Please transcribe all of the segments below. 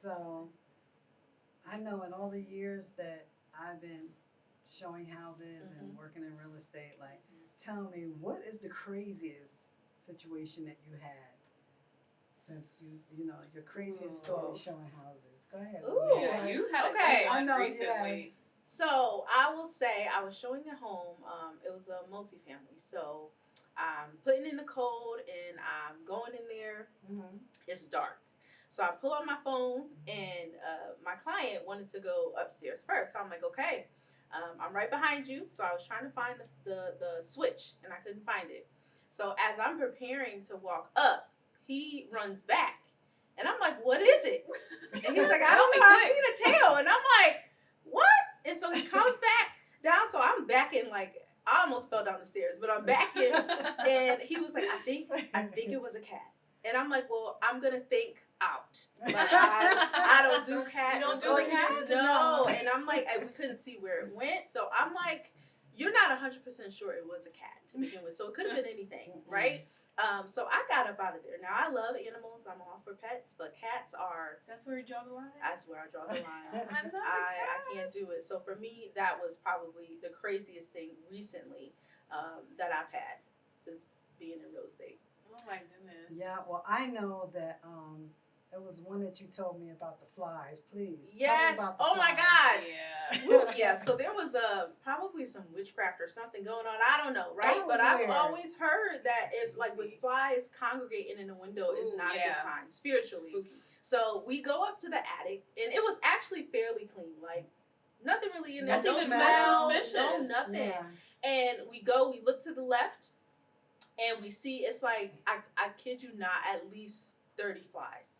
So I know in all the years that I've been showing houses and working in real estate, like, tell me, what is the craziest situation that you had since your craziest story showing houses? Go ahead. Ooh, Yeah, you had a okay. good one I know, recently. yes. So I will say I was showing a home. It was a multifamily. So I'm putting in the code and I'm going in there. Mm-hmm. It's dark. So I pull out my phone and my client wanted to go upstairs first. So I'm like, okay, I'm right behind you. So I was trying to find the switch and I couldn't find it. So as I'm preparing to walk up, he runs back. And I'm like, what is it? And he's like, I don't know. I see the tail. And I'm like, what? And so he comes back down. So I'm backing like, I almost fell down the stairs, but I'm backing. And he was like, I think it was a cat. And I'm like, well, I'm going to think out. Like, I don't do cats. You don't do the cats? No. And I'm like, we couldn't see where it went. So I'm like, you're not 100% sure it was a cat to begin with. So it could have been anything, right? So I got up out of there. Now, I love animals. I'm all for pets, but cats are... That's where you draw the line? That's where I draw the line. I I can't do it. So for me, that was probably the craziest thing recently that I've had since being in real estate. Oh my goodness. Yeah, well, I know that it was one that you told me about the flies. Please. Yes. Tell me about the Oh my flies. God. Yeah. Woo, yeah. So there was probably some witchcraft or something going on. I don't know, right? But I've weird. always heard that if like with flies congregating in a window is not a good sign spiritually. Spooky. So we go up to the attic, and it was actually fairly clean. Like nothing really in there. That's No even smell, more suspicious. no nothing. Yeah. And we look to the left, and we see it's like I kid you not, at least 30 flies.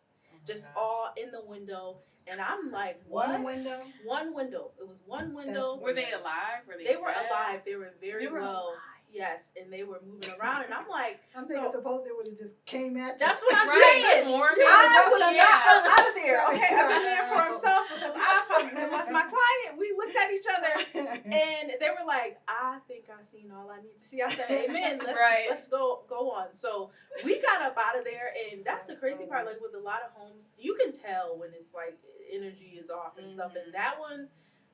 Just gosh. all in the window, and I'm like, what? One window? One window. It was one window. That's Were they alive? Were They were dead? alive. They were very They were well. alive. Yes, and they were moving around, and I'm like, I'm thinking suppose they would have just came at you. that's what I'm Right, saying. swarming. I would have Yeah. got up out of there. Okay, every man for himself, because my client, we looked at each other, and they were like, I think I seen all I need to see. I said, amen, let's go on. So we got up out of there, and that's the crazy part. Like with a lot of homes, you can tell when it's like energy is off and stuff, and that one,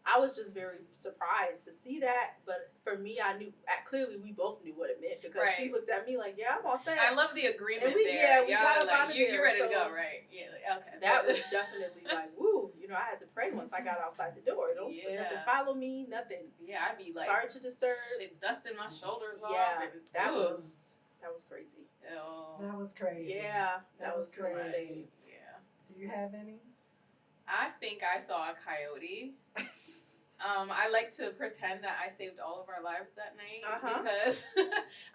I was just very surprised to see that. But for me, I knew, clearly we both knew what it meant, because she looked at me like, yeah, I'm all set. I love the agreement And we there. got up out of there. You're ready to So go, right? Yeah. Okay. that was definitely like, woo, I had to pray once I got outside the door. Don't nothing follow me, nothing. Yeah, I'd be like, sorry to disturb. Shit, dusting my shoulders off. Yeah, And, that was crazy. Oh. That was crazy. Yeah, that was crazy. Yeah. Do you have any? I think I saw a coyote. I like to pretend that I saved all of our lives that night because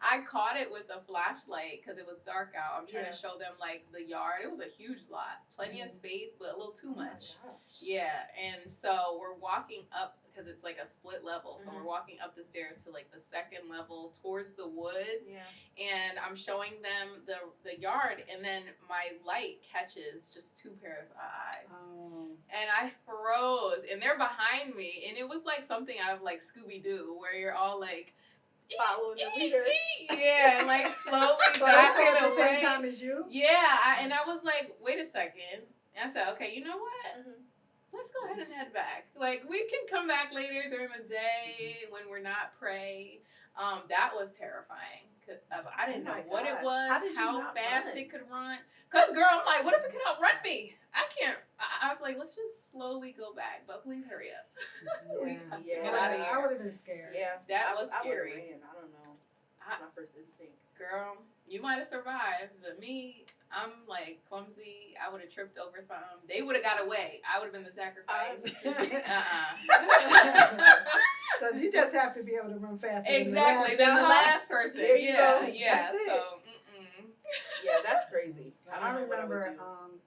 I caught it with a flashlight because it was dark out. I'm trying to show them like the yard. It was a huge lot, plenty of space, but a little too much. Yeah, and so we're walking up because it's like a split level. So we're walking up the stairs to like the second level towards the woods. Yeah. And I'm showing them the yard, and then my light catches just two pairs of eyes. Oh. And I froze, and they're behind me, and it was like something out of like Scooby-Doo, where you're all like following the leader. Yeah, and like slowly So backing at the away. same time as you? Yeah, and I was like, wait a second. And I said, okay, you know what? Mm-hmm. Let's go ahead and head back. Like, we can come back later during the day when we're not prey. That was terrifying. Cause I didn't know what it was, how fast it could run. Because, girl, I'm like, what if it could outrun me? I can't. I was like, let's just slowly go back, but please hurry up. Yeah. Get out of here. I would have been scared. Yeah, that was scary. I don't know. That's my first instinct. Girl, you might have survived, but me, I'm like clumsy. I would have tripped over something. They would have got away. I would have been the sacrifice. Because you just have to be able to run faster. Exactly. Than the last person. There you go. Yeah. That's So, yeah, that's crazy. I remember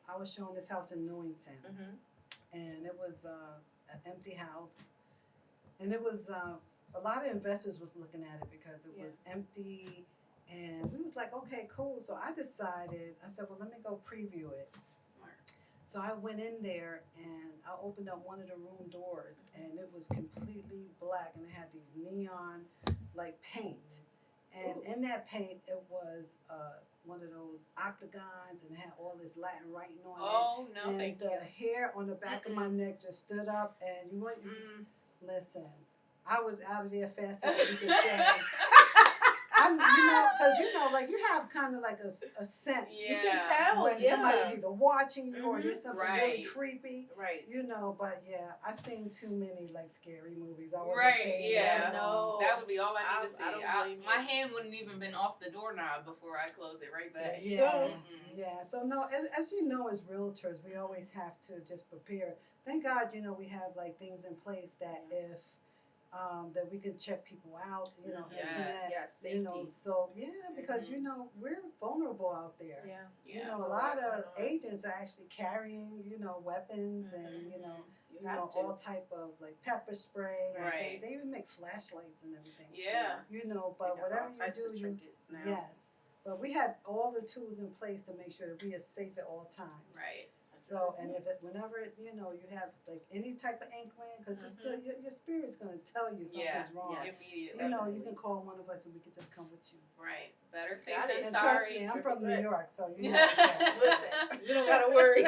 I was showing this house in Newington, Mm-hmm. and it was an empty house, and it was a lot of investors was looking at it because it was empty, and we was like, okay, cool. So I said, well, let me go preview it. Smart. So I went in there and I opened up one of the room doors, and it was completely black, and it had these neon like paint. And Ooh. in that paint, it was one of those octagons and had all this Latin writing on it. Oh no, And thank the you. hair on the back of my neck just stood up, and you wouldn't listen. I was out of there faster than you could say. Because like you have kind of like a sense. You can tell when somebody's either watching you or there's something really Right. creepy. Right. But yeah, I've seen too many like scary movies. I wasn't Right, staying yeah. there too long. No. That would be all I need to see. I don't blame My you. hand wouldn't even been off the doorknob before I close it right back. There you Yeah, go. yeah. So no, as you know, as realtors, we always have to just prepare. Thank God, we have like things in place that if that we can check people out, Yes. internet, Yes, safety. So because we're vulnerable out there. Yeah. A lot of agents are actually carrying, weapons and You have to. all type of like pepper spray and Right. things. They even make flashlights and everything. Yeah. But They got whatever all types you of do, trinkets now. yes. But we have all the tools in place to make sure that we are safe at all times. Right. So, and whenever you have like any type of inkling, because just your spirit's gonna tell you something's wrong. Yes. Immediately. You can call one of us and we can just come with you. Right. Better safe Got it. than And trust sorry. me, I'm from New York, so Yeah. okay. Listen, you don't gotta worry.